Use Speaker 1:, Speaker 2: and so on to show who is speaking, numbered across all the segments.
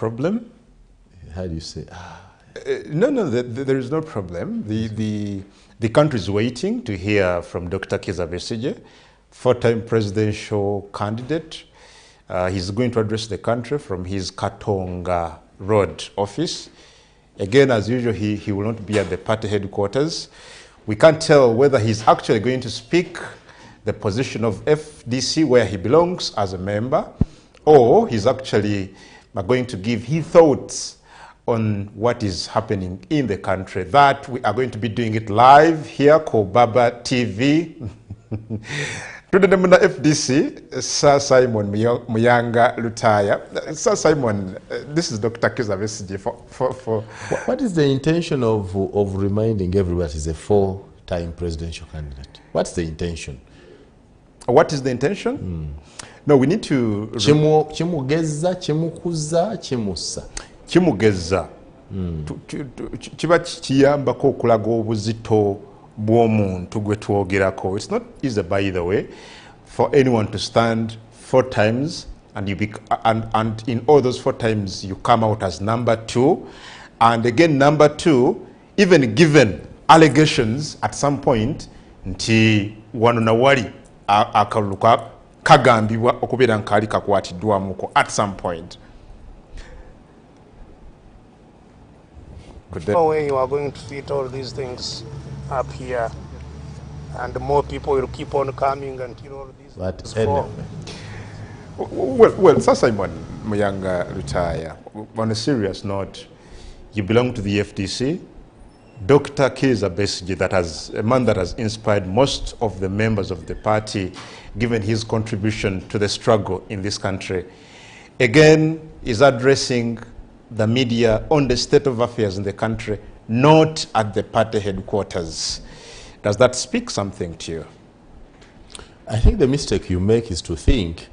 Speaker 1: problem.
Speaker 2: How do you say?
Speaker 1: No, there is no problem. The country is waiting to hear from Dr. Kizza Besigye, four-time presidential candidate. He's going to address the country from his Katonga Road office. Again, as usual, he will not be at the party headquarters. We can't tell whether he's actually going to speak the position of FDC where he belongs as a member, or he's actually going to give his thoughts on what is happening in the country. That we are going to be doing it live here, Kobaba TV. Today, the FDC, Sir Simon Muyanga Lutaya. Sir Simon, this is Dr. Kizza Besigye for.
Speaker 2: What is the intention of reminding everybody he's a four-time presidential candidate? What's the intention?
Speaker 1: What is the intention? No, we need to.
Speaker 2: Chimugeza, chimukuza, chimusa.
Speaker 1: Kimugeza. Chiba kiyambako okulaga obuzito bw'omuntu gwe twogerako. It's not easy, by the way, for anyone to stand four times and and in all those four times you come out as number two, and again number two, even given allegations at some point nti wano na wali akaluka kagambibwa okubeera nkali kakwatiddwamuko at some point.
Speaker 3: No way you are going to fit all these things up here, and more people will keep on coming until all these things fall.
Speaker 1: Well, Sir Simon Muyanga Retire, on a serious note, you belong to the FDC. Dr. Kizza Besigye, a man that has inspired most of the members of the party, given his contribution to the struggle in this country, again is addressing the media on the state of affairs in the country, not at the party headquarters. Does that speak something to you?
Speaker 2: I think the mistake you make is to think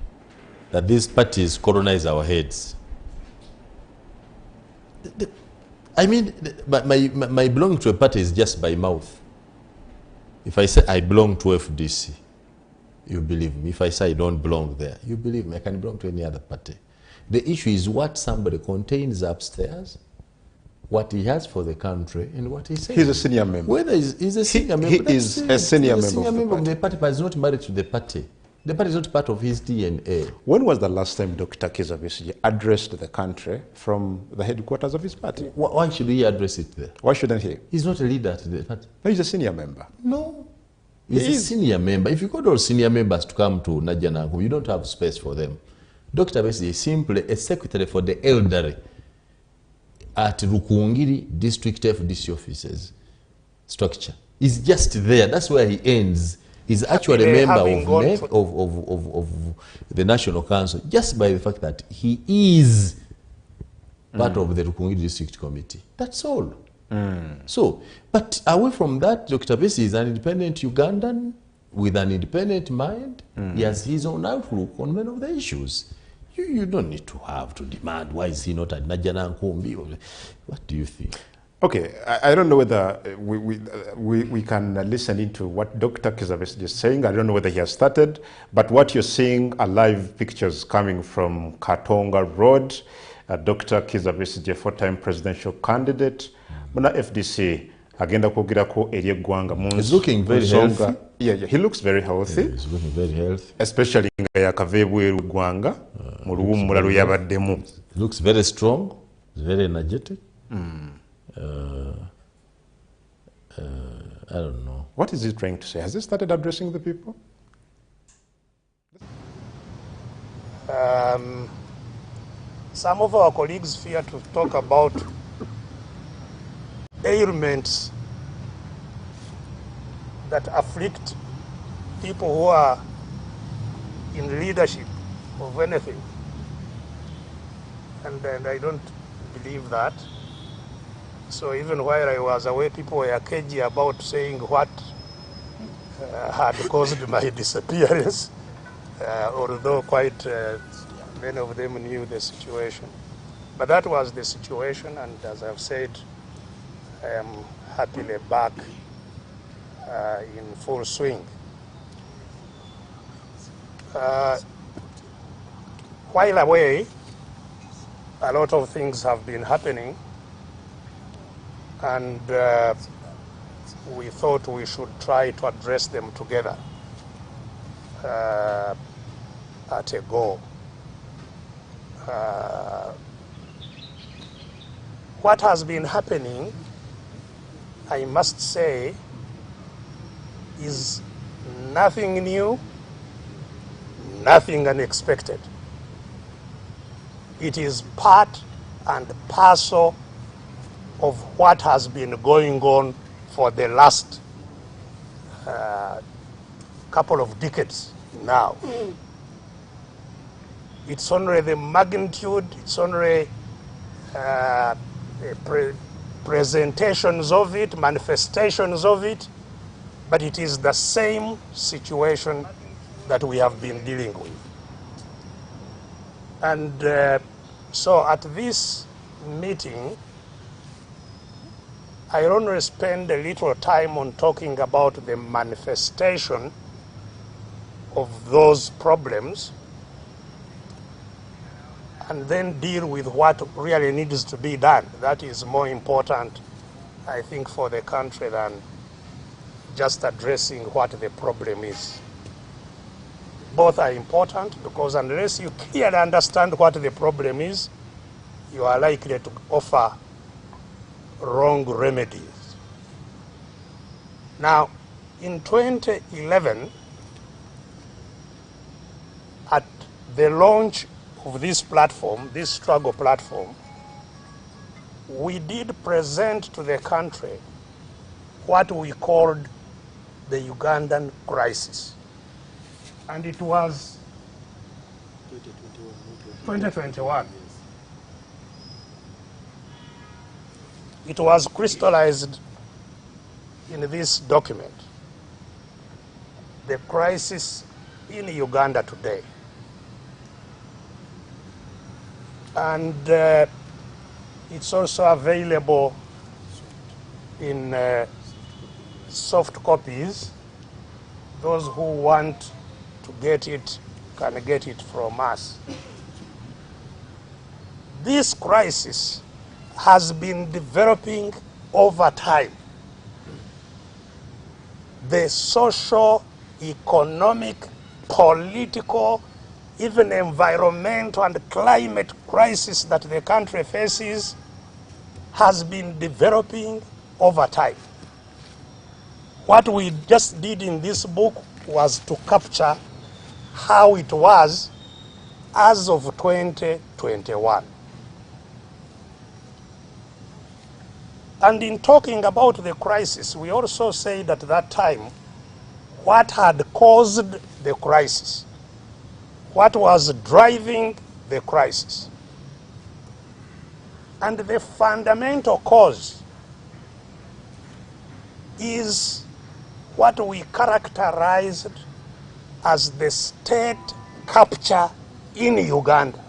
Speaker 2: that these parties colonize our heads. I mean, my belonging to a party is just by mouth. If I say I belong to FDC, you believe me. If I say I don't belong there, you believe me. I can belong to any other party. The issue is what somebody contains upstairs, what he has for the country, and what he says.
Speaker 1: He's a senior member.
Speaker 2: Whether he's a senior member,
Speaker 1: he is a senior member
Speaker 2: of the party, but he's not married to the party. The party is not part of his DNA.
Speaker 1: When was the last time Dr. Kizza Besigye addressed the country from the headquarters of his party?
Speaker 2: Why should he address it there?
Speaker 1: Why shouldn't he?
Speaker 2: He's not a leader to the party.
Speaker 1: No, he's a senior member.
Speaker 2: No. He's a senior member. If you got all senior members to come to Najanangu, you don't have space for them. Dr. Besigye is simply a secretary for the elderly at Rukungiri District FDC offices structure. He's just there. That's where he ends. He's actually a member of the National Council just by the fact that he is part of the Rukungiri District Committee. That's all. So, but away from that, Dr. Besigye is an independent Ugandan with an independent mind. He has his own outlook on many of the issues. You don't need to have to demand, why is he not at Najanankumbi? What do you think?
Speaker 1: Okay, I don't know whether we can listen into what Dr. Kizza Besigye is saying. I don't know whether he has started, but what you're seeing are live pictures coming from Katonga Road. Dr. Kizza Besigye, four-time presidential candidate. Muna FDC, agenda kwogirako eri eggwanga mu
Speaker 2: He's looking very healthy.
Speaker 1: Yeah, he looks very healthy.
Speaker 2: He's looking very healthy.
Speaker 1: Especially nga yakava ebweru eggwanga mu luwummula lwe yabaddemu.
Speaker 2: He looks very strong, very energetic. I don't know.
Speaker 1: What is he trying to say? Has he started addressing the people?
Speaker 3: Some of our colleagues fear to talk about ailments that afflict people who are in leadership of anything. And I don't believe that. So even while I was away, people were cagey about saying what had caused my disappearance, although quite many of them knew the situation. But that was the situation, and as I've said, I am happily back in full swing. While away, a lot of things have been happening, and we thought we should try to address them together at a go. What has been happening, I must say, is nothing new, nothing unexpected. It is part and parcel of what has been going on for the last couple of decades now. It's only the magnitude, it's only presentations of it, manifestations of it, but it is the same situation that we have been dealing with. And so at this meeting, I only spend a little time on talking about the manifestation of those problems, and then deal with what really needs to be done. That is more important, I think, for the country than just addressing what the problem is. Both are important, because unless you clearly understand what the problem is, you are likely to offer wrong remedies. Now, in 2011, at the launch of this platform, this struggle platform, we did present to the country what we called the Ugandan crisis. And it was 2021. It was crystallized in this document, the crisis in Uganda today. And it's also available in soft copies. Those who want to get it can get it from us. This crisis has been developing over time. The social, economic, political, even environmental and climate crisis that the country faces has been developing over time. What we just did in this book was to capture how it was as of 2021. And in talking about the crisis, we also said at that time what had caused the crisis, what was driving the crisis. And the fundamental cause is what we characterized as the state capture in Uganda,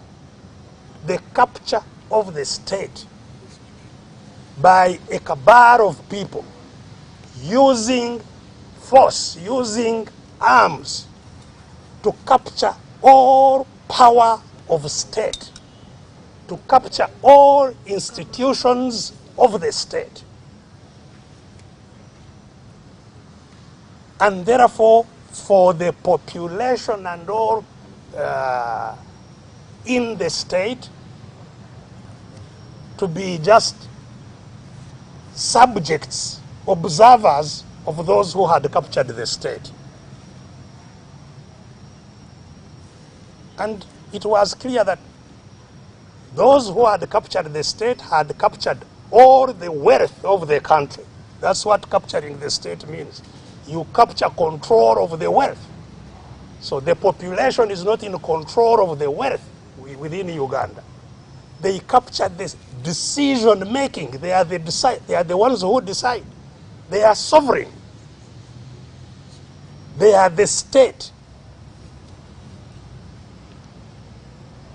Speaker 3: the capture of the state by a cabal of people using force, using arms to capture all power of state, to capture all institutions of the state. And therefore, for the population and all in the state to be just subjects, observers of those who had captured the state. And it was clear that those who had captured the state had captured all the wealth of the country. That's what capturing the state means. You capture control of the wealth. So the population is not in control of the wealth within Uganda. They capture this decision making. They are the ones who decide. They are sovereign. They are the state.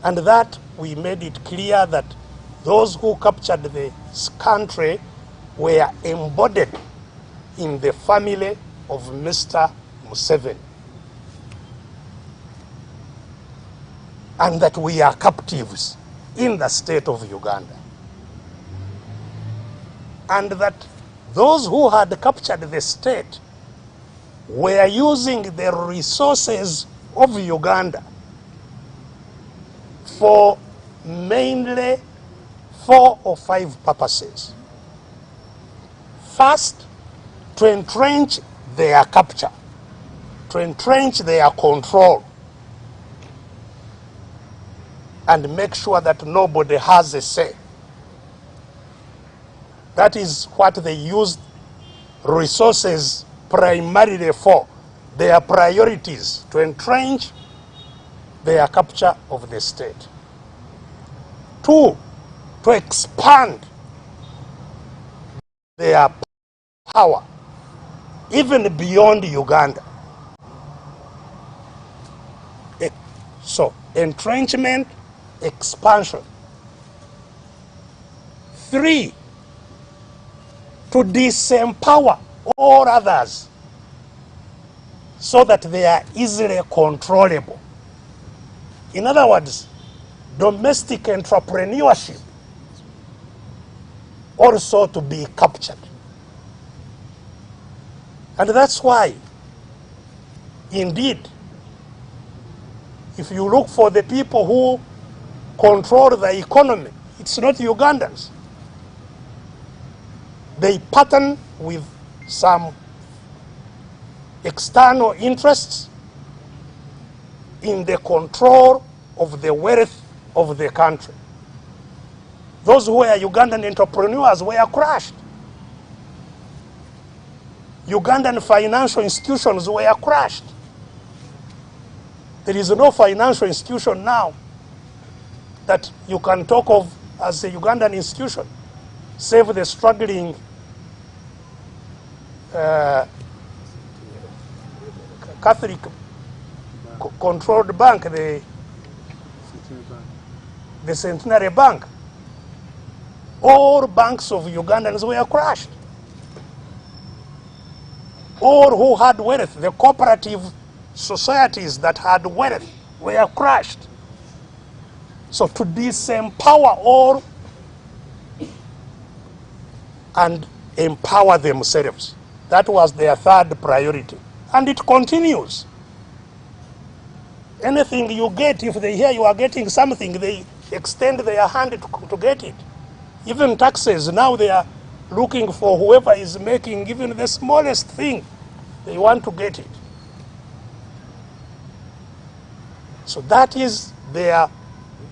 Speaker 3: And that we made it clear that those who captured the country were embodied in the family of Mr. Museveni. And that we are captives in the state of Uganda. And that those who had captured the state were using the resources of Uganda for mainly 4 or 5 purposes. First, to entrench their capture, to entrench their control, and make sure that nobody has a say. That is what they used resources primarily for, their priorities, to entrench their capture of the state. 2, to expand their power, even beyond Uganda. So, entrenchment, expansion. 3, to disempower all others so that they are easily controllable. In other words, domestic entrepreneurship also to be captured. And that's why, indeed, if you look for the people who control the economy, it's not Ugandans. They pattern with some external interests in the control of the wealth of the country. Those who were Ugandan entrepreneurs were crushed. Ugandan financial institutions were crushed. There is no financial institution now that you can talk of as a Ugandan institution, save the struggling Catholic controlled bank, the Centenary Bank. All banks of Ugandans were crushed. All who had wealth, the cooperative societies that had wealth, were crushed. So to disempower all and empower themselves, that was their third priority. And it continues. Anything you get, if they hear you are getting something, they extend their hand to get it. Even taxes, now they are looking for whoever is making even the smallest thing, they want to get it. So that is their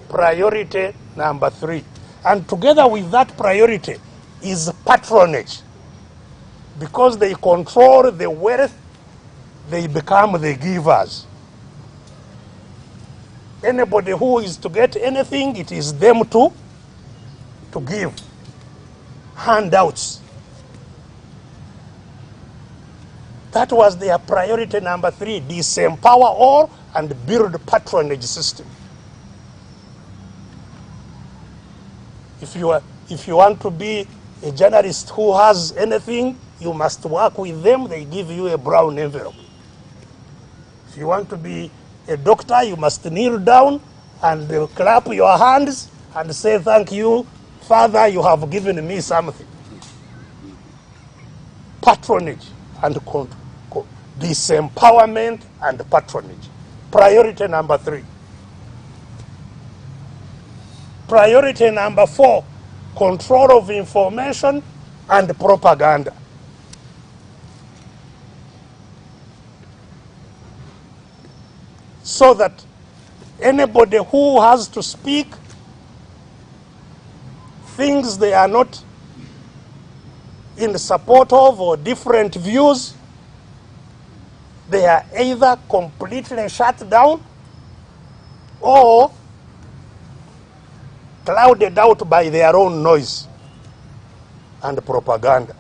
Speaker 3: priority number 3. And together with that priority is patronage. Because they control the wealth, they become the givers. Anybody who is to get anything, it is them to give. Handouts. That was their priority number 3, disempower all and build patronage system. If you want to be a journalist who has anything, you must work with them, they give you a brown envelope. If you want to be a doctor, you must kneel down and clap your hands and say, thank you, Father, you have given me something. Patronage and disempowerment and patronage. Priority number 3. Priority number 4, control of information and propaganda. So that anybody who has to speak things they are not in support of or different views, they are either completely shut down or clouded out by their own noise and propaganda.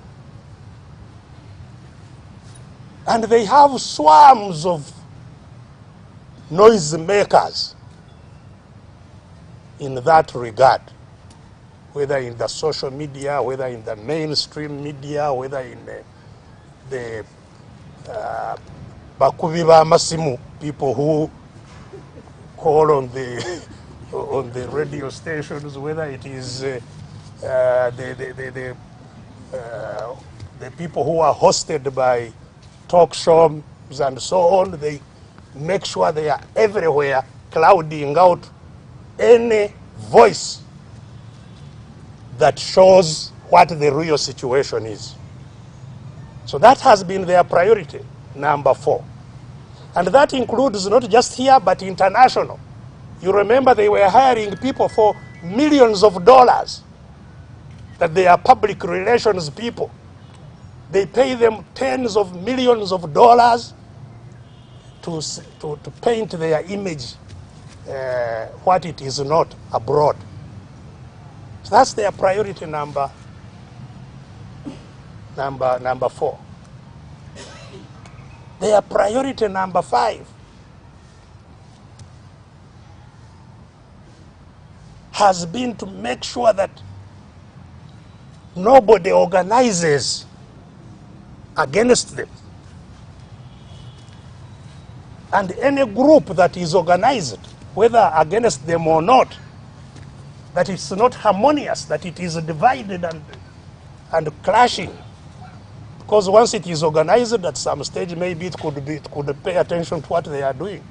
Speaker 3: And they have swarms of noise makers in that regard, whether in the social media, whether in the mainstream media, whether in the bakubi ba masimu, people who call on on the radio stations, whether it is the people who are hosted by talk shows and so on, they make sure they are everywhere, clouding out any voice that shows what the real situation is. So that has been their priority, number 4. And that includes not just here, but international. You remember they were hiring people for millions of dollars, that they are public relations people. They pay them tens of millions of dollars to paint their image what it is not abroad. So that's their priority number 4. Their priority number 5 has been to make sure that nobody organizes against them. And any group that is organized, whether against them or not, that it's not harmonious, that it is divided and clashing. Because once it is organized at some stage, maybe it could pay attention to what they are doing.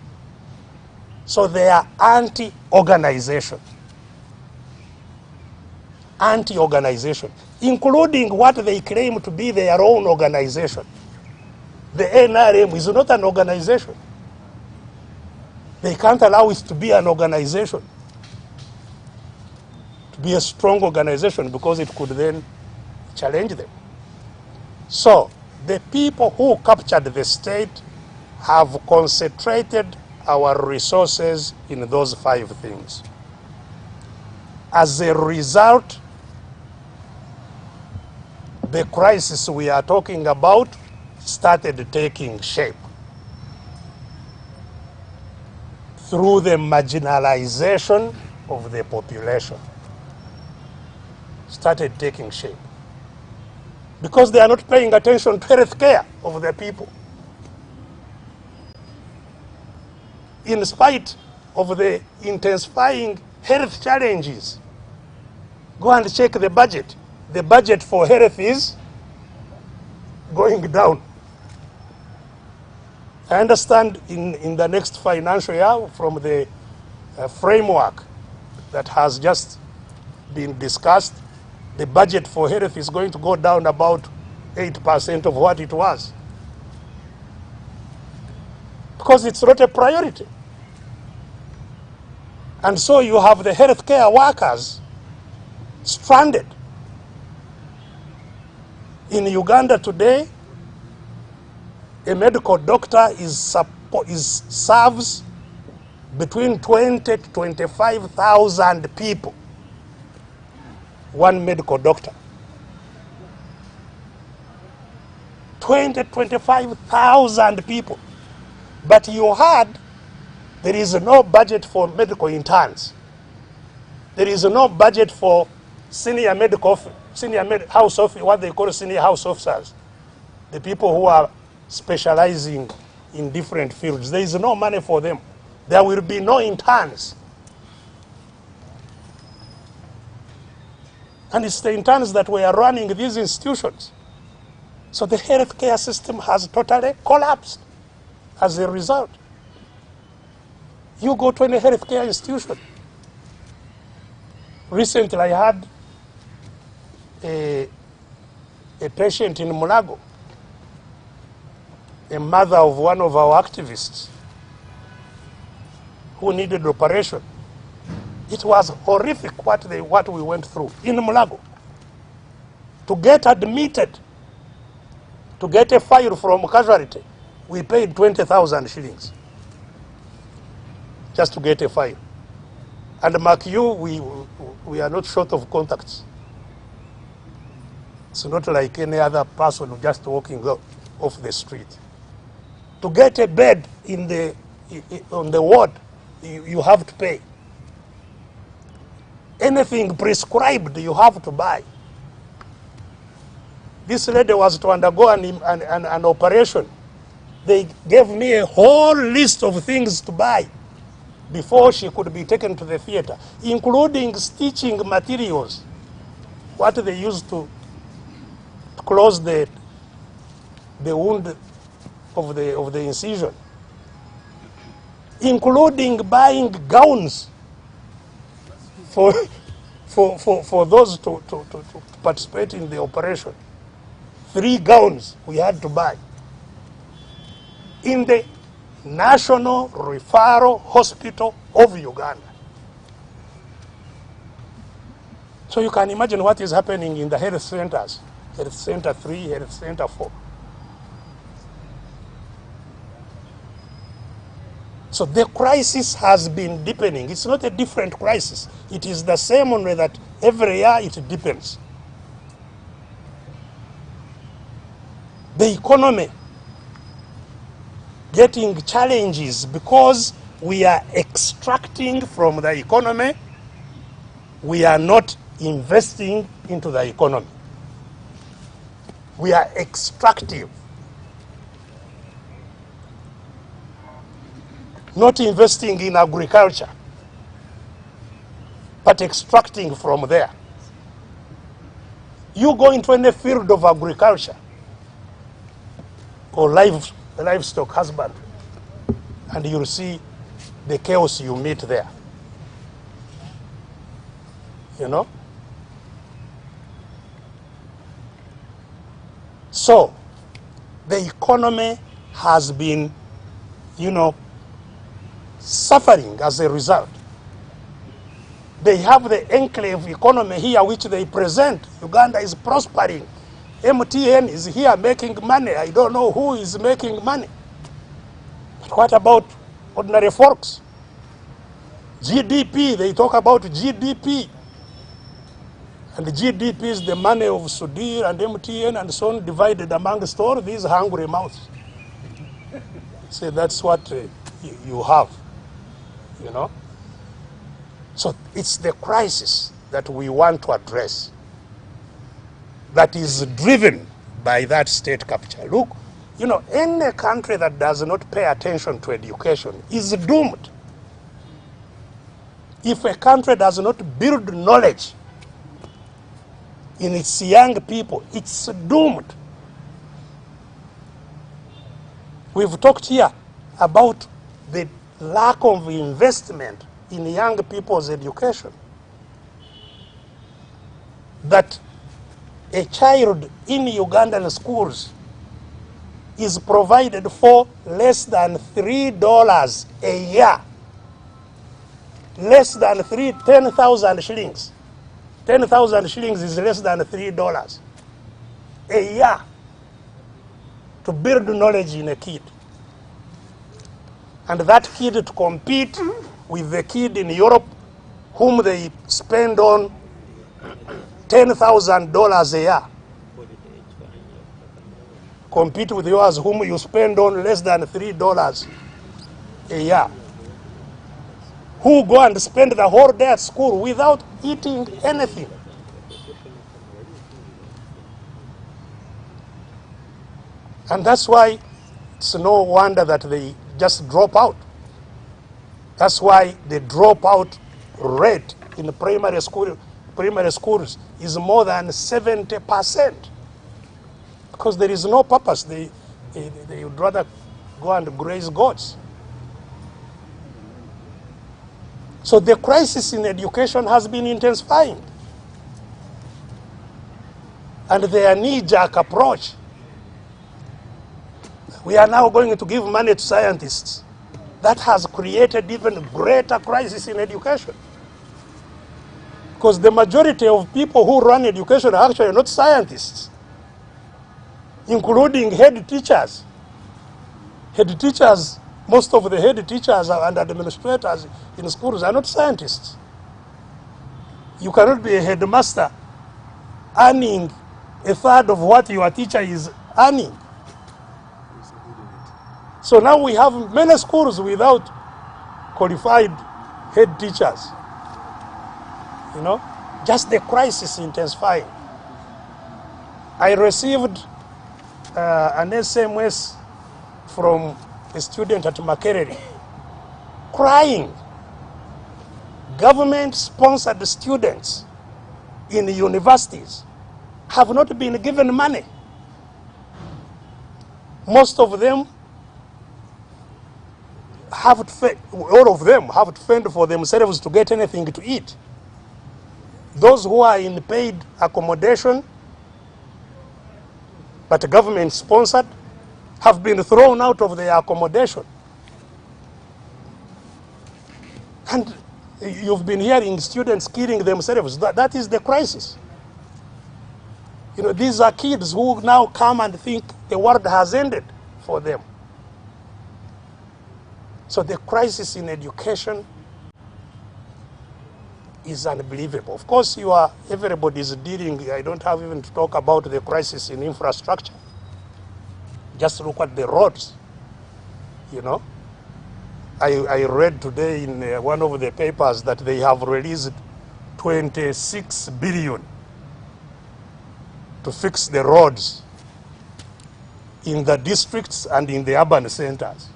Speaker 3: So they are anti-organization. Anti-organization, including what they claim to be their own organization. The NRM is not an organization. They can't allow it to be an organization, to be a strong organization, because it could then challenge them. So the people who captured the state have concentrated our resources in those 5 things. As a result, the crisis we are talking about started taking shape through the marginalization of the population. Started taking shape because they are not paying attention to health care of their people. In spite of the intensifying health challenges, go and check the budget. The budget for health is going down. I understand in the next financial year, from the framework that has just been discussed, the budget for health is going to go down about 8% of what it was. Because it's not a priority. And so you have the healthcare workers stranded. In Uganda today, a medical doctor serves between 20 to 25,000 people. One medical doctor. 20 to 25,000 people. But you heard there is no budget for medical interns. There is no budget for senior house officers, what they call senior house officers, the people who are specializing in different fields. There is no money for them. There will be no interns. And it's the interns that were running these institutions. So the healthcare system has totally collapsed as a result. You go to any healthcare institution. Recently I had a patient in Mulago, a mother of one of our activists who needed operation. It was horrific what we went through in Mulago. To get admitted, to get a file from casualty, we paid 20,000 shillings just to get a file. And mark you, we are not short of contacts. It's not like any other person just walking off the street. To get a bed on the ward, you have to pay. Anything prescribed, you have to buy. This lady was to undergo an operation. They gave me a whole list of things to buy. before she could be taken to the theater, including stitching materials, what they used to close the wound of the incision, including buying gowns for those to participate in the operation. 3 gowns we had to buy in the National Referral Hospital of Uganda. So you can imagine what is happening in the health centers, Health Center 3, Health Center 4. So the crisis has been deepening. It's not a different crisis. It is the same, only that every year it deepens. The economy getting challenges because we are extracting from the economy. We are not investing into the economy. We are extractive. Not investing in agriculture, but extracting from there. You go into any field of agriculture or livestock husbandry, and you'll see the chaos you meet there. You know? So, the economy has been, suffering as a result. They have the enclave economy here which they present. Uganda is prospering. MTN is here making money. I don't know who is making money. But what about ordinary folks? GDP, they talk about GDP. And the GDP is the money of Sudir and MTN and so on, divided amongst all these hungry mouths. So that's what you have. So it's the crisis that we want to address that is driven by that state capture. Look, any country that does not pay attention to education is doomed. If a country does not build knowledge in its young people, it's doomed. We've talked here about the lack of investment in young people's education. That a child in Ugandan schools is provided for less than $3 a year. Less than 10,000 shillings. 10,000 shillings is less than $3 a year to build knowledge in a kid. And that kid to compete with the kid in Europe whom they spend on $10,000 a year. Compete with yours whom you spend on less than $3 a year. Who go and spend the whole day at school without eating anything. And that's why it's no wonder that they just drop out. That's why the dropout rate in the primary schools is more than 70%. Because there is no purpose. They would rather go and graze goats. So the crisis in education has been intensifying. And their knee-jerk approach, we are now going to give money to scientists. That has created even greater crisis in education. Because the majority of people who run education are actually not scientists, including head teachers. Head teachers, most of the head teachers and administrators in schools are not scientists. You cannot be a headmaster earning a third of what your teacher is earning. So now we have many schools without qualified head teachers. Just the crisis intensifying. I received an SMS from a student at Makerere crying government-sponsored students in universities have not been given money. Most of them have to, all of them have to fend for themselves to get anything to eat. Those who are in paid accommodation, but government-sponsored, have been thrown out of their accommodation. And you've been hearing students killing themselves. That is the crisis. You know, these are kids who now come and think the world has ended for them. So the crisis in education is unbelievable. Of course, everybody is dealing, I don't have even to talk about the crisis in infrastructure. Just look at the roads, you know. I read today in one of the papers that they have released 26 billion to fix the roads in the districts and in the urban centers.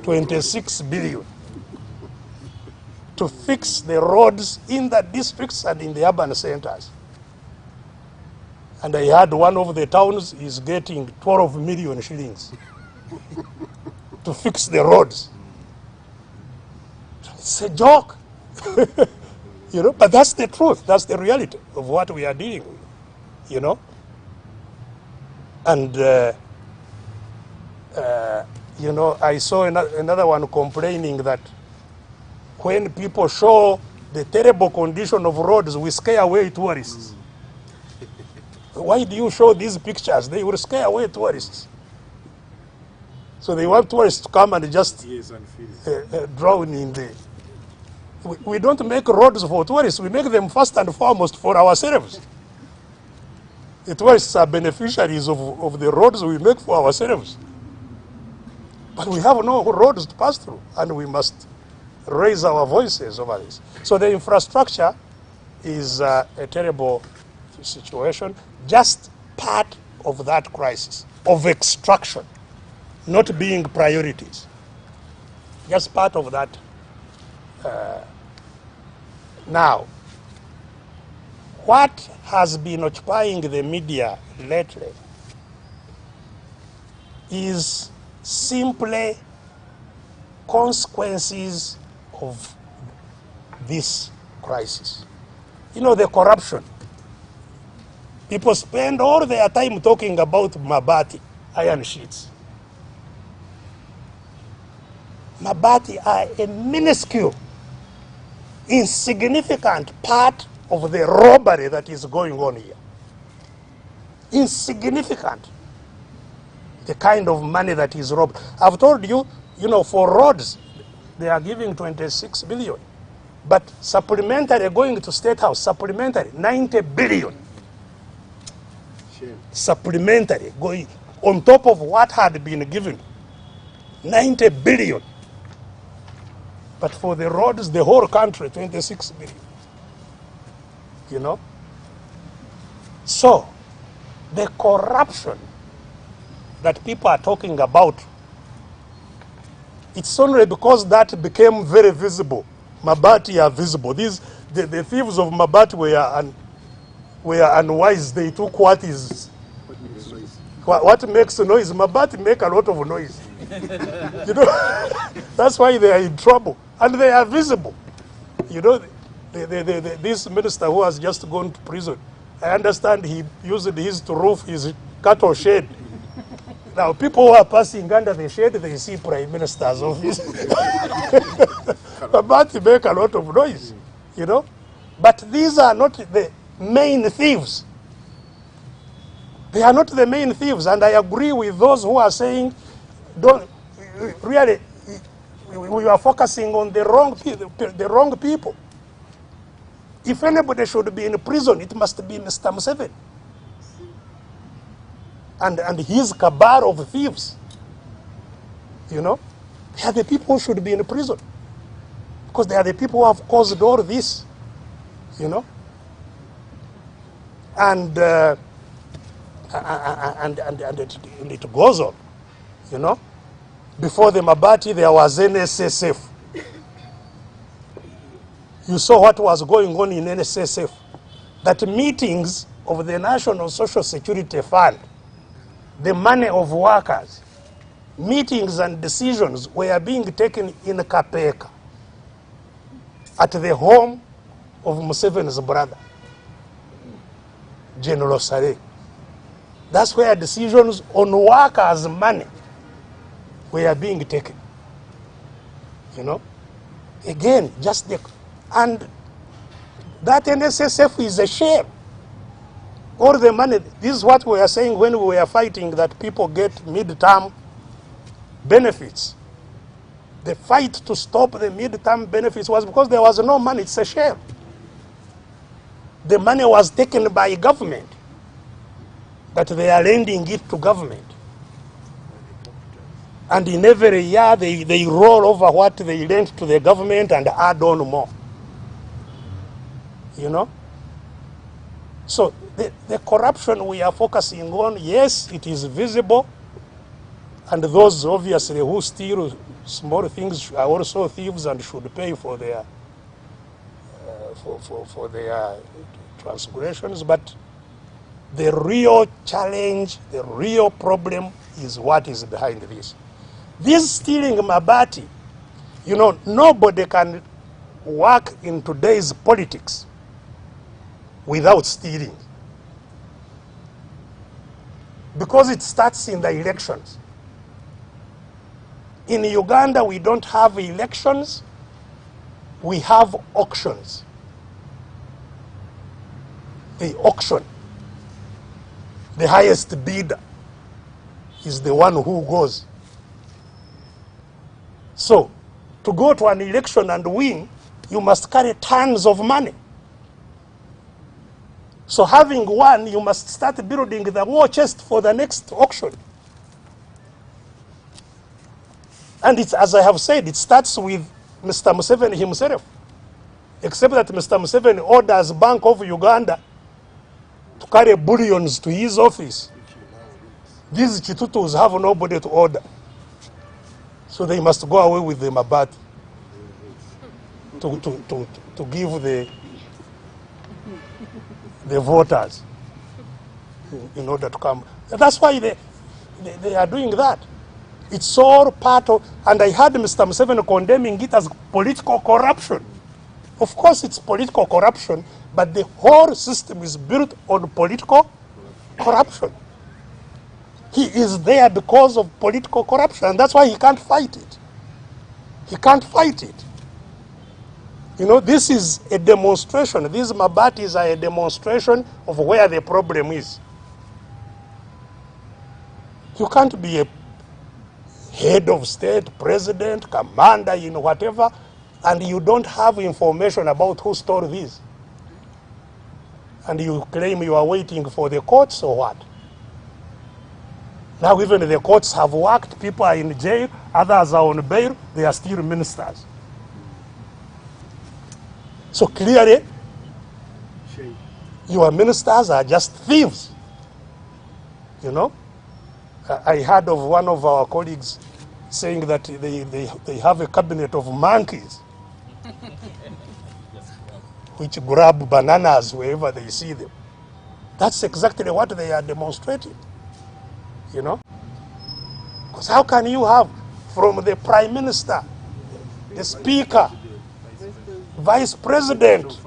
Speaker 3: 26 billion to fix the roads in the districts and in the urban centers. And I heard one of the towns is getting 12 million shillings to fix the roads. It's a joke. You know, but that's the truth. That's the reality of what we are dealing with, you know. And, you know, I saw another one complaining that when people show the terrible condition of roads, we scare away tourists. Why do you show these pictures? They will scare away tourists. So they want tourists to come and just drown in the... We don't make roads for tourists. We make them first and foremost for ourselves. The tourists are beneficiaries of the roads we make for ourselves. But we have no roads to pass through, and we must raise our voices over this. So the infrastructure is a terrible situation, just part of that crisis of extraction, not being priorities. Just part of that. Now, what has been occupying the media lately is simply consequences of this crisis. You know, the corruption. People spend all their time talking about Mabati, iron sheets. Mabati are a minuscule, insignificant part of the robbery that is going on here. Insignificant. The kind of money that is robbed. I've told you, you know, for roads, they are giving 26 billion. But supplementary going to State House, supplementary, 90 billion. Shame. Supplementary going on top of what had been given, 90 billion. But for the roads, the whole country, 26 billion. You know? So, the corruption that people are talking about, it's only because that became very visible. Mabati are visible. The thieves of Mabati were unwise. They took what makes noise. Mabati make a lot of noise. You know, that's why they are in trouble. And they are visible. You know, this minister who has just gone to prison, I understand he used his to roof his cattle shed. Now, people who are passing under the shade, they see Prime Minister's office. But they make a lot of noise, you know. But these are not the main thieves. They are not the main thieves. And I agree with those who are saying, don't really, we are focusing on the wrong people. If anybody should be in prison, it must be Mr. Museveni. And his cabal of thieves, you know, they are the people who should be in prison. Because they are the people who have caused all this, you know. And it goes on, you know. Before the Mabati, there was NSSF. You saw what was going on in NSSF, that meetings of the National Social Security Fund, the money of workers, meetings and decisions were being taken in Kapeka at the home of Museveni's brother, General Saleh. That's where decisions on workers' money were being taken. You know? Again, just the, and that NSSF is a shame. All the money, this is what we were saying when we were fighting that people get mid-term benefits. The fight to stop the mid-term benefits was because there was no money. It's a shame. The money was taken by government, but they are lending it to government. And in every year, they roll over what they lent to the government and add on more. You know? So the corruption we are focusing on, yes, it is visible. And those obviously who steal small things are also thieves and should pay for their for their transgressions. But the real challenge, the real problem is what is behind this. This stealing Mabati, you know, nobody can work in today's politics without stealing. Because it starts in the elections. In Uganda, we don't have elections, we have auctions. The auction, the highest bidder is the one who goes. So, to go to an election and win, you must carry tons of money. So having won, you must start building the war chest for the next auction. And it's, as I have said, it starts with Mr. Museveni himself. Except that Mr. Museveni orders Bank of Uganda to carry bullions to his office. These Chitutus have nobody to order. So they must go away with the Mabati to give the voters in order to come. That's why they are doing that. It's all part of, and I heard Mr. Museveni condemning it as political corruption. Of course it's political corruption, but the whole system is built on political corruption. He is there because of political corruption, and that's why he can't fight it. He can't fight it. You know, this is a demonstration. These Mabatis are a demonstration of where the problem is. You can't be a head of state, president, commander, you know, whatever, and you don't have information about who stole this. And you claim you are waiting for the courts or what? Now even the courts have worked, people are in jail, others are on bail, they are still ministers. So clearly, your ministers are just thieves. You know? I heard of one of our colleagues saying that they have a cabinet of monkeys which grab bananas wherever they see them. That's exactly what they are demonstrating. You know? Because how can you have from the prime minister, the speaker, vice president,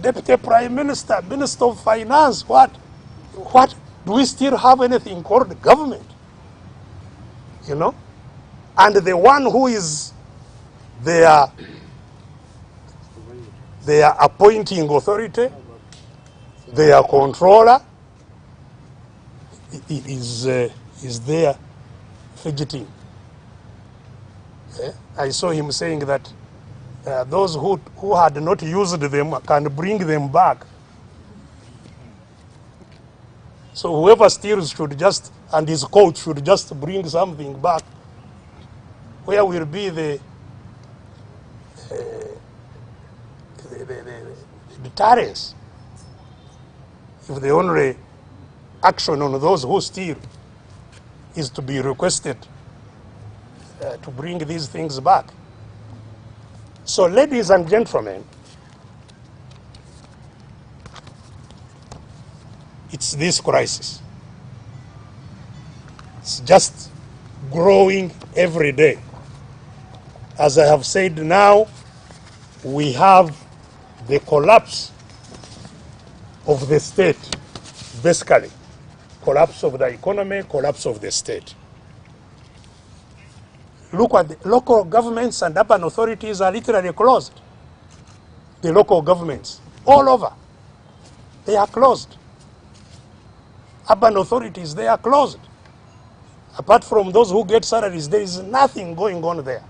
Speaker 3: deputy prime minister, minister of finance, what? Do we still have anything called government? You know? And the one who is their appointing authority, their controller, is there fidgeting. I saw him saying that those who had not used them can bring them back. So whoever steals should just, and his coach should just bring something back. Where will be the deterrence if the only action on those who steal is to be requested to bring these things back? So, ladies and gentlemen, it's this crisis. It's just growing every day. As I have said now, we have the collapse of the state, basically. Collapse of the economy, collapse of the state. Look at the local governments and urban authorities are literally closed. The local governments, all over, they are closed. Urban authorities, they are closed. Apart from those who get salaries, there is nothing going on there.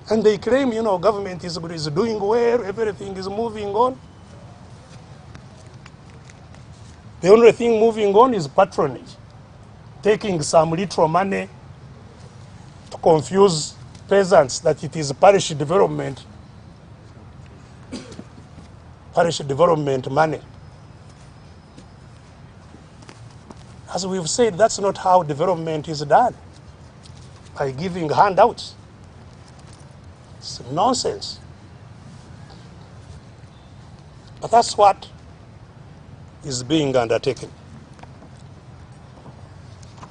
Speaker 3: And they claim, government is doing well, everything is moving on. The only thing moving on is patronage, taking some little money to confuse peasants that it is parish development money. As we've said, that's not how development is done, by giving handouts. It's nonsense. But that's what is being undertaken.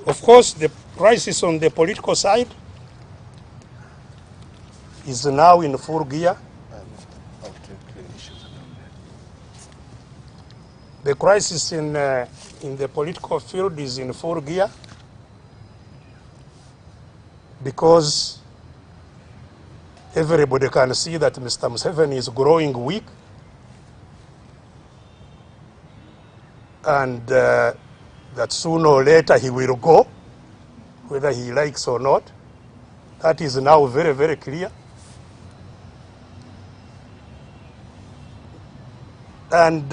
Speaker 3: Of course, the crisis on the political side is now in full gear. The crisis in the political field is in full gear because everybody can see that Mr. Museveni is growing weak, and that sooner or later he will go, whether he likes or not. That is now very, very clear. And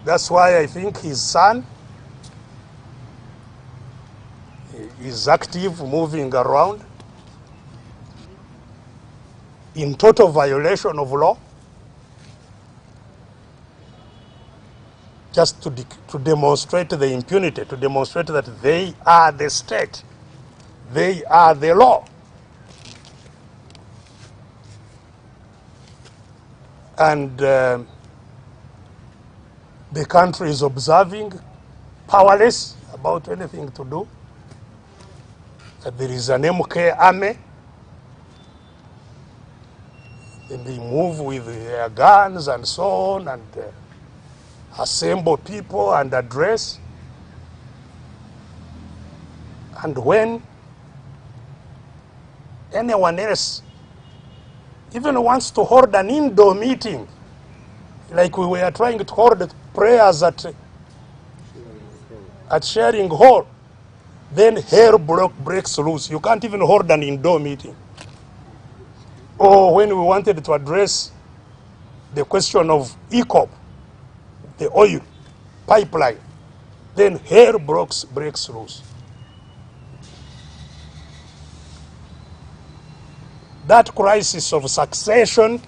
Speaker 3: that's why I think his son is active, moving around in total violation of law, just to demonstrate the impunity, to demonstrate that they are the state, they are the law. And the country is observing, powerless about anything to do. That there is an MK army, and they move with their guns and so on, and assemble people and address. And when anyone else even wants to hold an indoor meeting, like we were trying to hold prayers at Sharing Hall, then hell breaks loose. You can't even hold an indoor meeting. Or when we wanted to address the question of ECOP, the oil pipeline, then hell breaks loose. That crisis of succession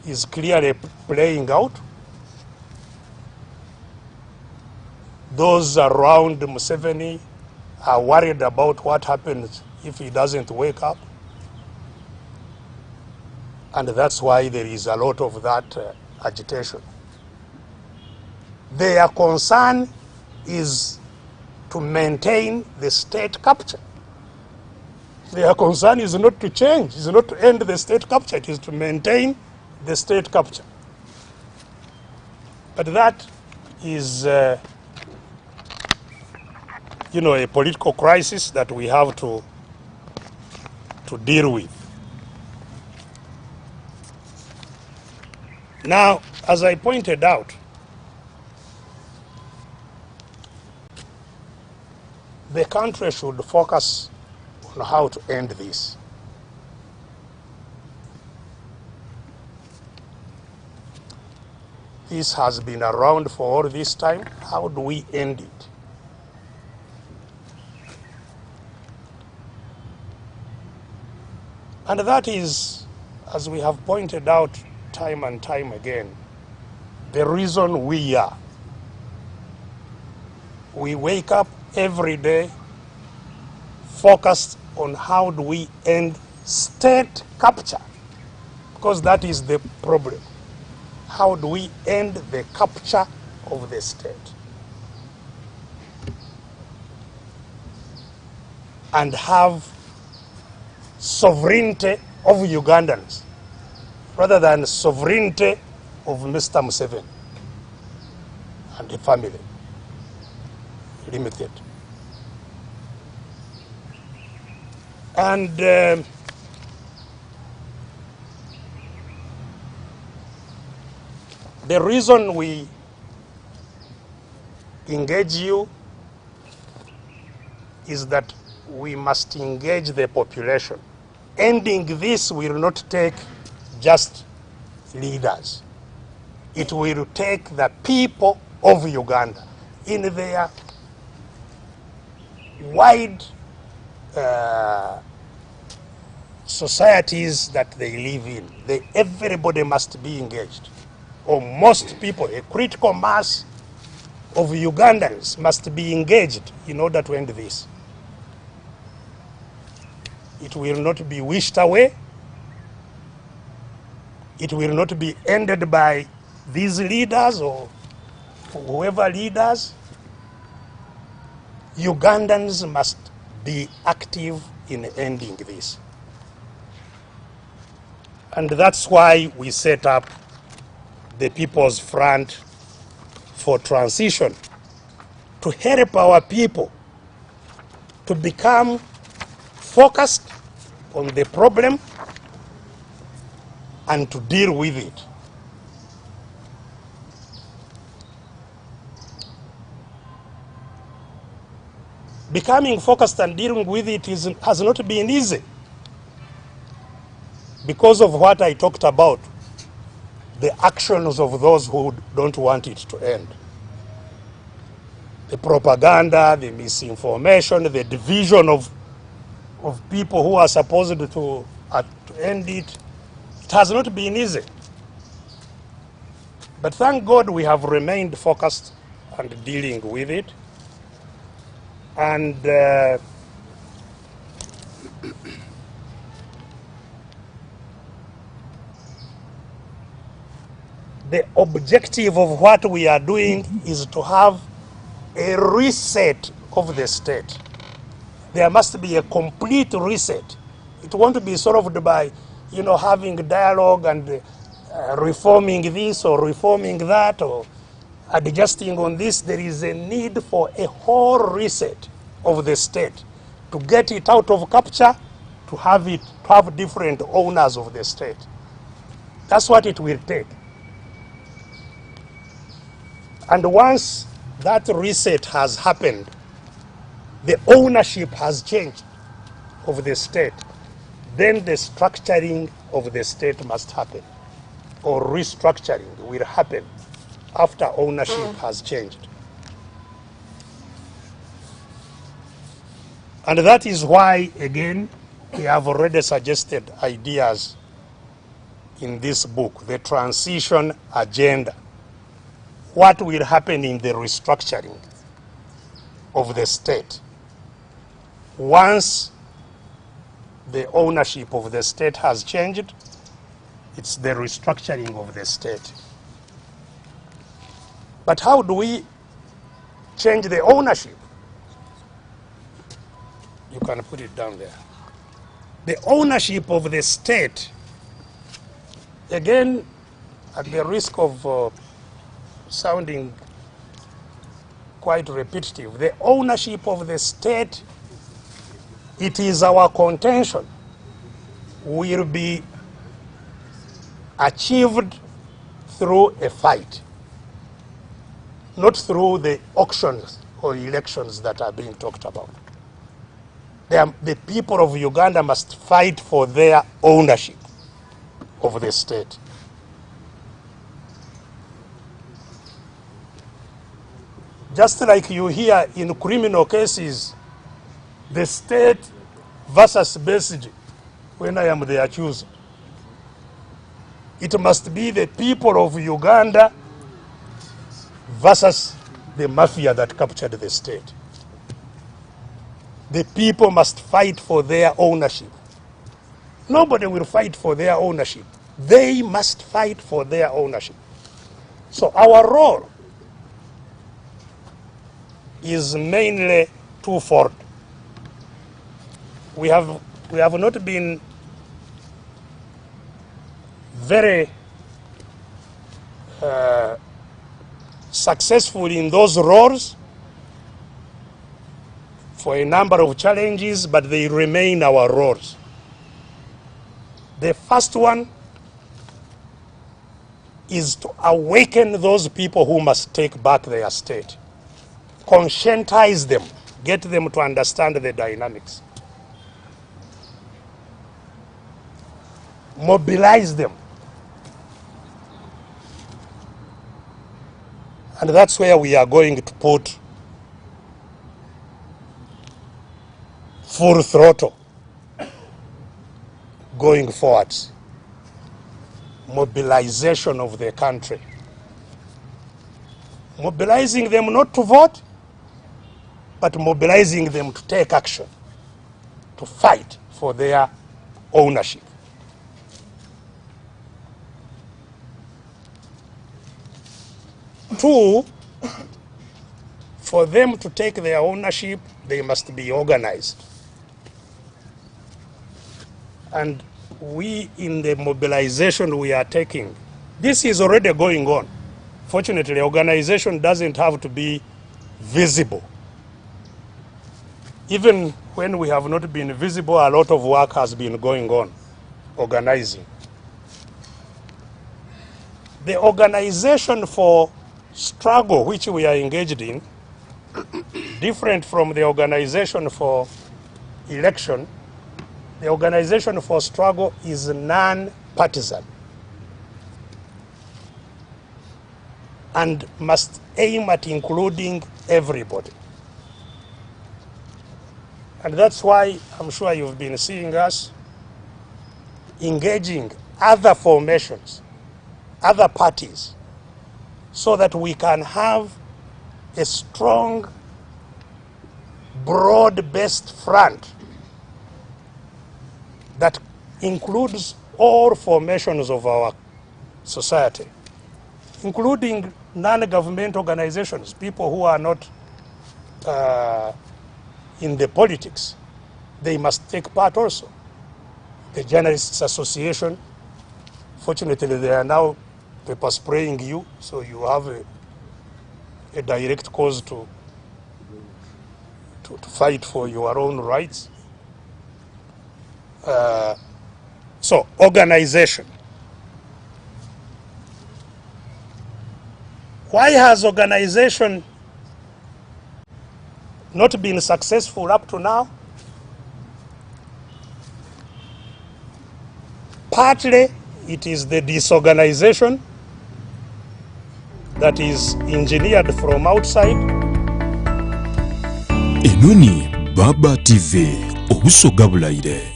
Speaker 3: is clearly playing out. Those around Museveni are worried about what happens if he doesn't wake up. And that's why there is a lot of that agitation. Their concern is to maintain the state capture. Their concern is not to change, is not to end the state capture, it is to maintain the state capture. But that is, a political crisis that we have to deal with. Now, as I pointed out, the country should focus on how to end this. This has been around for all this time. How do we end it? And that is, as we have pointed out time and time again, the reason we are. We wake up every day focused on how do we end state capture, because that is the problem. How do we end the capture of the state and have sovereignty of Ugandans rather than sovereignty of Mr. Museveni and the family limited. And the reason we engage you is that we must engage the population. Ending this will not take just leaders. It will take the people of Uganda in their wide societies that they live in. Everybody must be engaged, or most people, a critical mass of Ugandans must be engaged in order to end this. It will not be wished away. It will not be ended by these leaders or whoever leaders. Ugandans must be active in ending this. And that's why we set up the People's Front for Transition, to help our people to become focused on the problem and to deal with it. Becoming focused and dealing with it has not been easy because of what I talked about, the actions of those who don't want it to end. The propaganda, the misinformation, the division of people who are supposed to end it. It has not been easy. But thank God we have remained focused and dealing with it. And the objective of what we are doing is to have a reset of the state. There must be a complete reset. It won't be solved by, having dialogue and reforming this or reforming that or adjusting on this. There is a need for a whole reset of the state to get it out of capture, to have different owners of the state. That's what it will take. And once that reset has happened, the ownership has changed of the state, then the structuring of the state must happen, or restructuring will happen after ownership has changed. And that is why, again, we have already suggested ideas in this book, the transition agenda. What will happen in the restructuring of the state once the ownership of the state has changed? It's the restructuring of the state. But how do we change the ownership? You can put it down there. The ownership of the state, again, at the risk of sounding quite repetitive, the ownership of the state, it is our contention, will be achieved through a fight, not through the auctions or elections that are being talked about. The people of Uganda must fight for their ownership of the state. Just like you hear in criminal cases, the state versus Besigye, when I am the accuser. It must be the people of Uganda versus the mafia that captured the state. the people must fight for their ownership. Nobody will fight for their ownership. They must fight for their ownership. So our role is mainly twofold. We have not been very successful in those roles for a number of challenges, but they remain our roles. The first one is to awaken those people who must take back their state, conscientize them, get them to understand the dynamics, mobilize them. And that's where we are going to put full throttle going forward. Mobilization of the country. Mobilizing them not to vote, but mobilizing them to take action, to fight for their ownership. Two, for them to take their ownership, they must be organized. And we, in the mobilization we are taking, this is already going on. Fortunately, organization doesn't have to be visible. Even when we have not been visible, a lot of work has been going on, organizing. The organization for struggle which we are engaged in, different from the organization for election, the organization for struggle is non-partisan and must aim at including everybody. And that's why I'm sure you've been seeing us engaging other formations, other parties, so that we can have a strong, broad-based front that includes all formations of our society, including non-government organizations, people who are not in the politics. They must take part also. The Journalists Association, fortunately they are now paper spraying you, so you have a direct cause to fight for your own rights. So, organization. Why has organization not been successful up to now? Partly, it is the disorganization that is engineered from outside.
Speaker 4: Enoni Baba TV obusoga bulaire.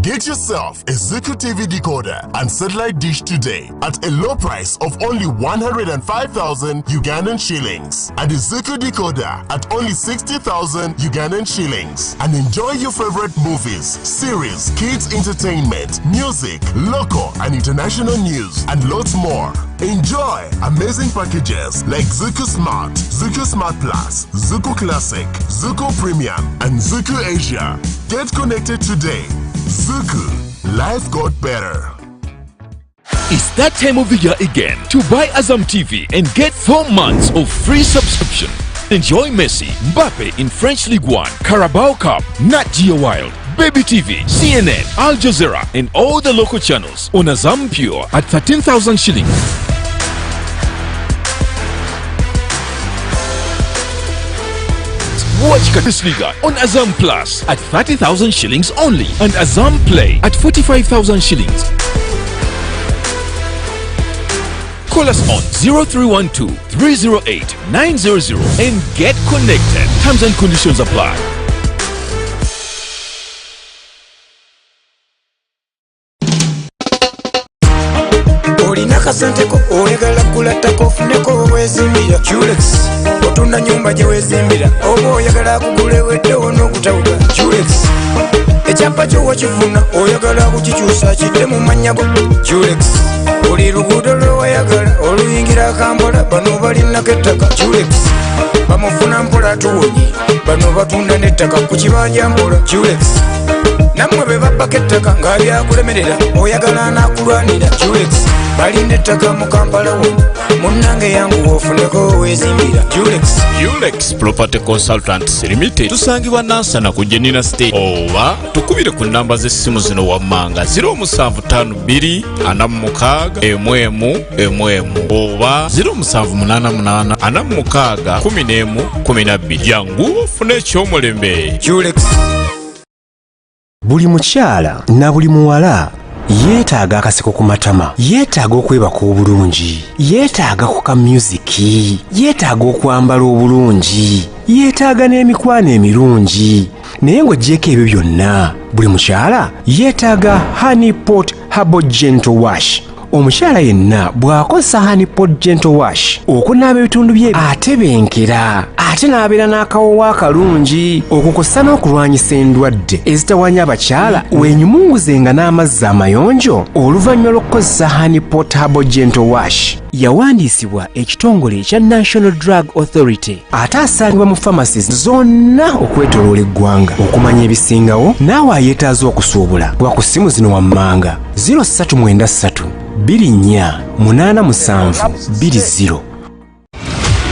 Speaker 5: Get yourself a Zuku TV decoder and satellite dish today at a low price of only 105,000 Ugandan shillings and a Zuku decoder at only 60,000 Ugandan shillings and enjoy your favorite movies, series, kids entertainment, music, local and international news and lots more. Enjoy amazing packages like Zuku Smart Plus, Zuku Classic, Zuku Premium and Zuku Asia. Get connected today. Zuku, life got better.
Speaker 4: It's that time of the year again to buy Azam TV and get 4 months of free subscription. Enjoy Messi, Mbappe in French League One, Carabao Cup, Nat Geo Wild, Baby TV, CNN, Al Jazeera and all the local channels on Azam Pure at 13,000 shillings. Watch Bundesliga on Azam Plus at 30,000 shillings only and Azam Play at 45,000 shillings. Call us on 0312 308 900 and get connected. Terms and conditions apply.
Speaker 6: Olina kasanteko oyagala kulattako funeko wezimbira Julex otunda nyumba gye wezimbira oba oyagala kugula weddewo n'okutawuka Julex ekyapa kyo wakifuna oyagala kukikyusa kidde mu mannya go Julex buli luguudo lwewayagala oluyingira Kampala bano balinako ettaka Julex bamufuna mpola tuwonye bano batunda n'ettaka ku kibanja mpola Julex namwe be babbako ettaka nga byakulemerera oyagala nakulwanira Julex balina ettaka mu Kampala wo munnange yangu ofuneko wezimbira
Speaker 4: Julex Property Consultants Limited tusangibwa Nansana ku Jenina State oba tukubire ku namba z'essimu zino wammanga 0752 46 11 oba 0788 46 11 12 yangu ofune ekyomulembe
Speaker 6: Julex.
Speaker 7: Buli mukyala na buli muwala yeetaaga akaseko ku matama, yeetaaga okwebaka obulungi, yeetaaga kuka musiki, yeetaaga okwambala obulungi, yeetaaga n'emikwano emirungi. Naye ng'oggyeko ebyo byonna, buli mukyala yeetaaga Honey Pot Herbal Gentle Wash. Omukyala yenna bw'akozesa Honey Pot Gentle Wash okunaaba ebitundu bye atebenkera ate n'abeera n'akawoowo akalungi okukosa n'okulwanyisa endwadde ezitawanya abakyala wenyumunguzenga n'amazzi amayonjo oluvannyuma lw'okukozesa Honey Pot Herbal Gentle Wash. Yawandiisibwa ekitongole ekya National Drug Authority ate asangibwa mu pharmacies zonna okwetooloola eggwanga. Okumanya ebisingawo naawe ayeetaaza okusuubula bwa ku ssimu zino wammanga 0393 24 87 20.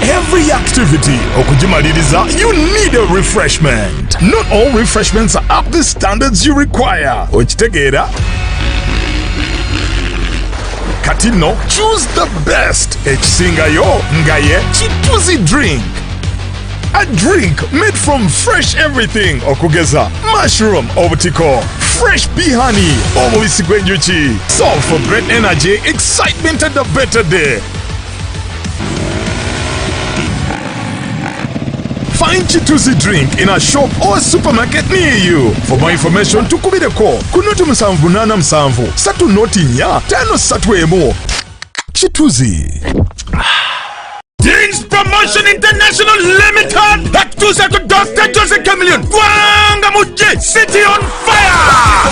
Speaker 8: Every activity okujimaliriza, you need a refreshment. Not all refreshments are up the standards you require. Okitegeera? Katino, choose the best. Ekisingayo ngaye Kituzi drink. A drink made from fresh everything okugeza mushroom obutiko, fresh bee honey omubisi gw'enjuki, salt for great energy, excitement and a better day. Find Kituzi drink in a shop or supermarket near you. For more information tukubireko kunoti 787 3 noti 4 531. Kituzi.
Speaker 4: Dings Promotion International Limited Hatuza ku Dr. Jose Chameleon Gwanga Muje City on Fire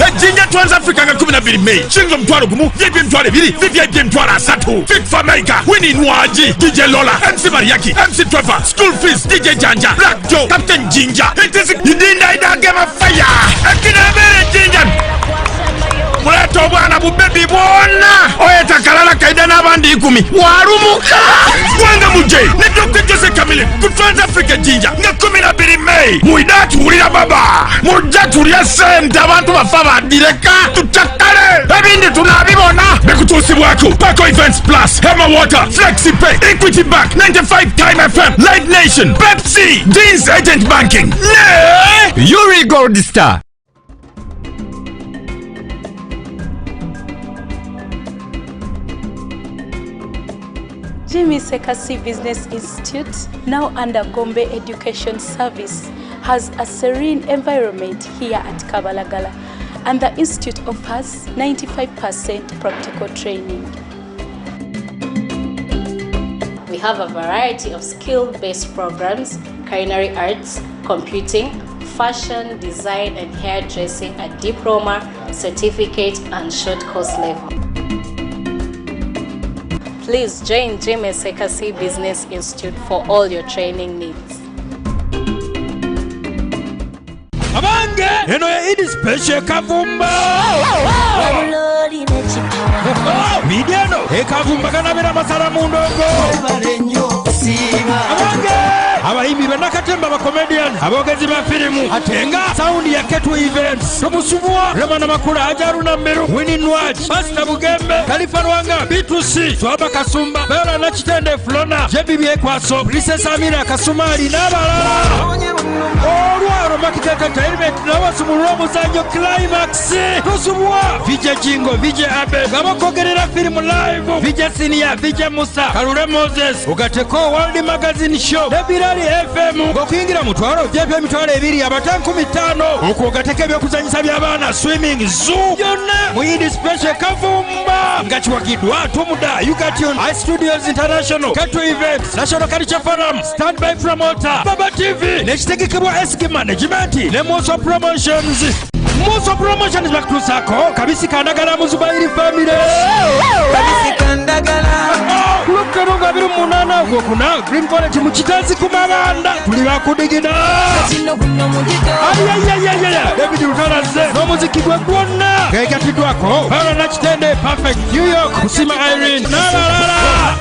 Speaker 4: Ejinya Trans Africa nga 12 May Chingo mtwaro gumu Yebi mtwaro 2 VIP mtwaro 3 Fit for America Winnie Nwaji DJ Lola MC Mariaki MC Trevor School Fees DJ Janja Black Joe Captain Ginger It is Yidinda Ida Game of Fire Ekina Bere Ginger Muleto bwana bubebi bwona oyeta kalala kaida n'abandi 10 warumuka Gwanga Muje ne Dr. Jose Chameleon ku Trans Africa Jinja nga 12 May muidatu ulira baba mujatu lya sente abantu bafa badireka tutakale ebindi tunabibona bekutusibwako Paco Events Plus Hema Water Flexi Pay Equity Bank 95 Time FM Live Nation Pepsi Dean's Agent Banking Yuri Gold Star.
Speaker 9: Jimmy Sekasi Business Institute, now under Gombe Education Service, has a serene environment here at Kabalagala, and the institute offers 95% practical training.
Speaker 10: We have a variety of skill-based programs: culinary arts, computing, fashion, design and hairdressing at diploma, certificate and short course level. Please join Jimmy Sekasi Business Institute for all your training needs.
Speaker 4: Abange eno ya idi special kavumba Midiano ekavumba kanabera masala mundongo Abange abayimbi banakatemba ba comedian abogezi ba filimu atenga sound ya Ketu Events Tomusubwa Remana Makula Ajaru na Meru Winnie Nwaji Master Bugembe Khalifa Rwanga B2C Twaba Kasumba Bela na Chitende Flona JBBA Kwaso Princess Amira Kasumali Nabala Olwaro Makitete Entertainment na wasumulwa muzanyo Climax Tusubwa Vijay Jingo Vijay Abe Gabakogerera film live Vijay Senior Vijay Musa Kalure Moses Ugateko World Magazine Show Debira
Speaker 11: Kizzaali FM ng'okuyingira mu twalo gy'epya emitwalo 2 abatanku 5 okwogateko ebyokuzanyisa by'abaana swimming zoo byonna muyindi special kavumba nga kiwagiddwa Tumuda Ugandan High Studios International Katu Events National Culture Forum Standby Promoter Baba TV n'ekitegekebwa SG Management ne Moso Promotions. Moso Promotions bakutuusako kabisi kandagala mu Zubairi family kabisi kandagala kulukero nga 28 gwokuna Green College mu Kitazi ku Mabanda tuli bakudigida David Rutaraze n'omuziki gwe gwonna gegatiddwako Paula Nakitende Perfect New York Kusima Irene n'abalala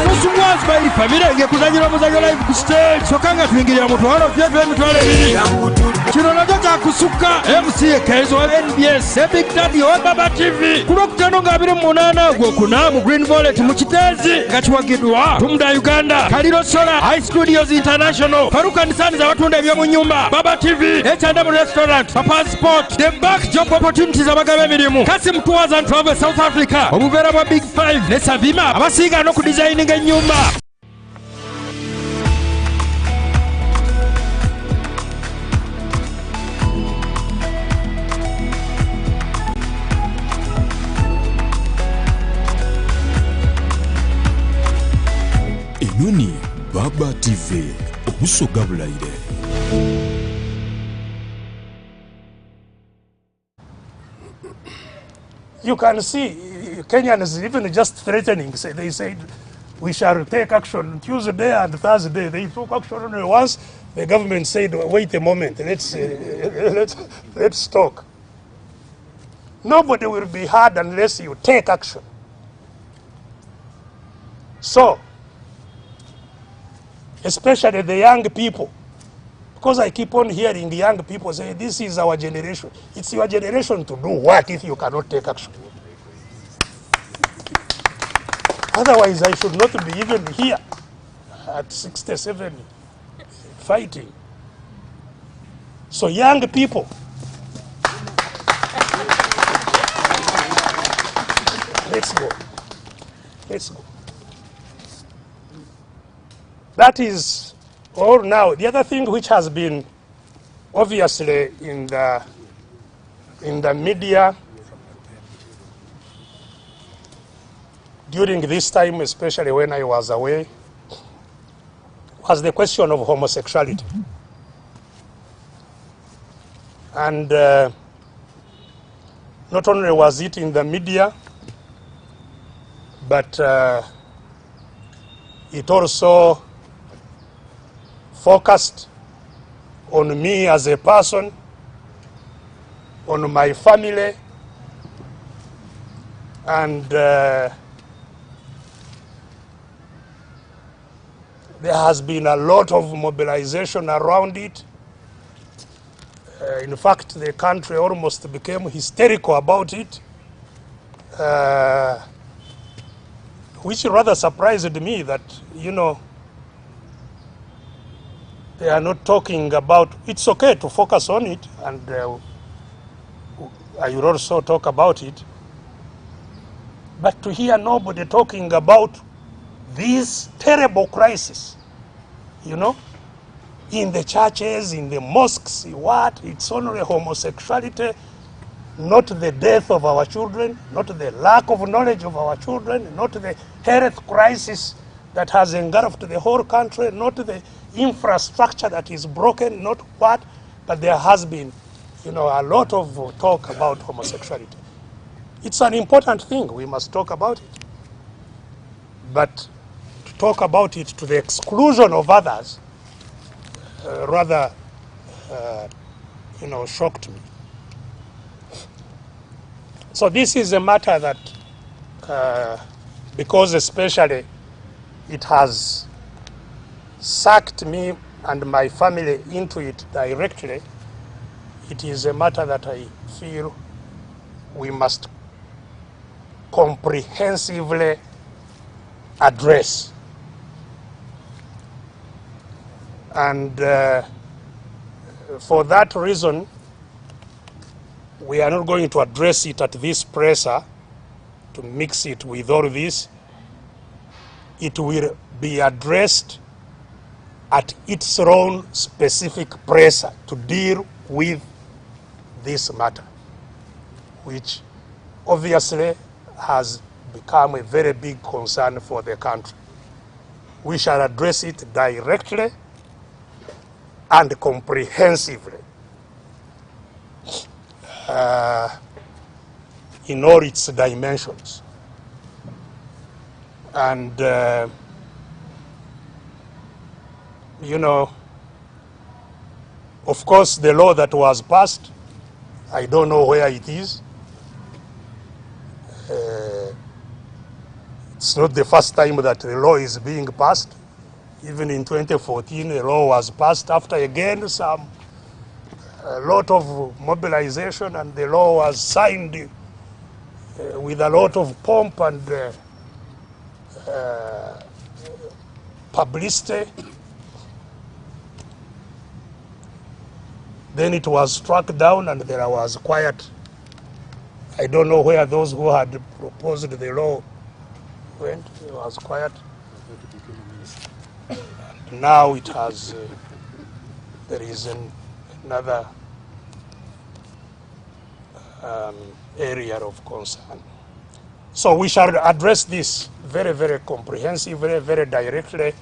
Speaker 11: Musumwa Zubairi family ngekuzanyira omuzanyo live ku stage soka nga tuyingirira mu twalo by'emitwalo 2 kino nakyo kyakusukka MC Kezo NBS Big Daddy wa Baba TV kulokutano nga 28 gwokuna mu Green Valley mu Kitazi nga kiwagiddwa Tumuda Uganda Kaliro Solar High Studios International Faruka Nisani za batunda ebyomu nyumba Baba TV H&M Restaurant Papa Sport The Back Job Opportunities abagaba emirimu Kasim Tours and Travel South Africa obubeera bwa Big 5 ne Savima abasiga no ku designing ennyumba.
Speaker 4: Enoni Baba TV obusoga bulayire.
Speaker 3: You can see Kenyans even just threatening. They said we shall take action Tuesday and Thursday. They took action only once. The government said, wait a moment, let's talk. Nobody will be heard unless you take action. So, especially the young people, because I keep on hearing the young people say, this is our generation. It's your generation to do what if you cannot take action? Otherwise, I should not be even here at 67 fighting. So young people, let's go. Let's go. That is all now. The other thing which has been obviously in the media during this time, especially when I was away, was the question of homosexuality. And not only was it in the media, but it also focused on me as a person, on my family, and there has been a lot of mobilization around it. In fact, the country almost became hysterical about it, which rather surprised me that, you know, they are not talking about, it's okay to focus on it, and I will also talk about it, but to hear nobody talking about this terrible crisis, you know, in the churches, in the mosques, what? It's only homosexuality, not the death of our children, not the lack of knowledge of our children, not the health crisis that has engulfed the whole country, not the infrastructure that is broken, not what, but there has been, you know, a lot of talk about homosexuality. It's an important thing, we must talk about it. But to talk about it to the exclusion of others, rather, you know, shocked me. So this is a matter that, because especially it has sucked me and my family into it directly, it is a matter that I feel we must comprehensively address. And for that reason, we are not going to address it at this presser to mix it with all this. It will be addressed at its own specific pressure to deal with this matter, which obviously has become a very big concern for the country. We shall address it directly and comprehensively in all its dimensions. And, you know, of course, the law that was passed, I don't know where it is. It's not the first time that the law is being passed. Even in 2014, the law was passed after again a lot of mobilization, and the law was signed with a lot of pomp and publicity. Then it was struck down and there was quiet. I don't know where those who had proposed the law went. It was quiet. And now it has, there is another area of concern. So we shall address this very, very comprehensively, very directly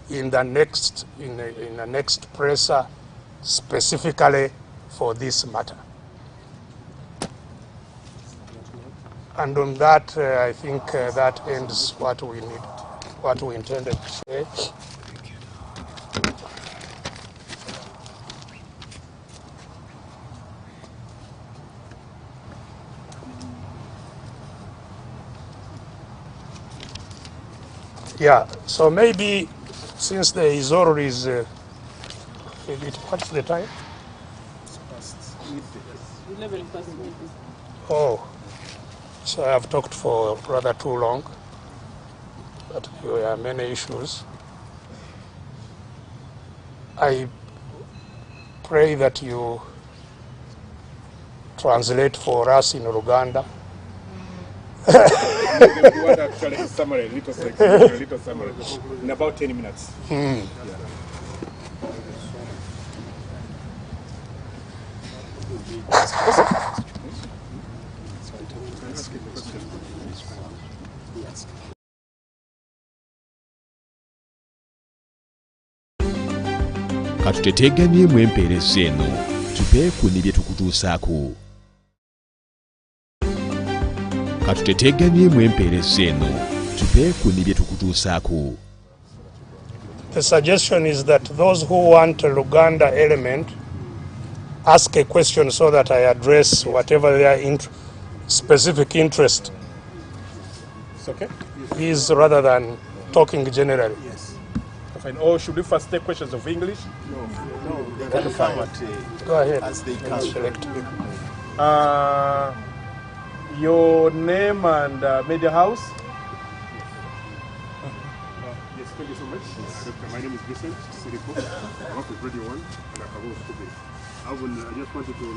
Speaker 3: in the next presser, specifically for this matter. And on that, I think that ends what we need, what we intended to say. Yeah, so maybe since the Izoro is, what's the time?
Speaker 12: 11 past.
Speaker 3: Oh, so I have talked for rather too long, but there are many issues. I pray that you translate for us in Uganda.
Speaker 13: You want actually a summary, a little summary, in about 10 minutes. Yeah.
Speaker 4: Katuteteganyeemu empeereza eno tupeeku ne bye tukutuusaako. Katuteteganyeemu empeereza eno tupeeku ne bye tukutuusaako.
Speaker 3: The suggestion is that those who want a Luganda element ask a question so that I address whatever their specific interest
Speaker 13: It's okay?
Speaker 3: is, rather than talking generally.
Speaker 13: Yes. Fine. Or should we first take questions of English?
Speaker 14: No, they can come at,
Speaker 3: go ahead.
Speaker 14: As they come.
Speaker 3: Select.
Speaker 13: Your name and media house?
Speaker 15: Yes, thank you so much. My name is Vincent Siriko. I work with Radio 1 and Akabo Stupid. I just wanted to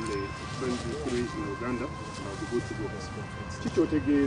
Speaker 15: explain the situation in Uganda, and I'll be good to go.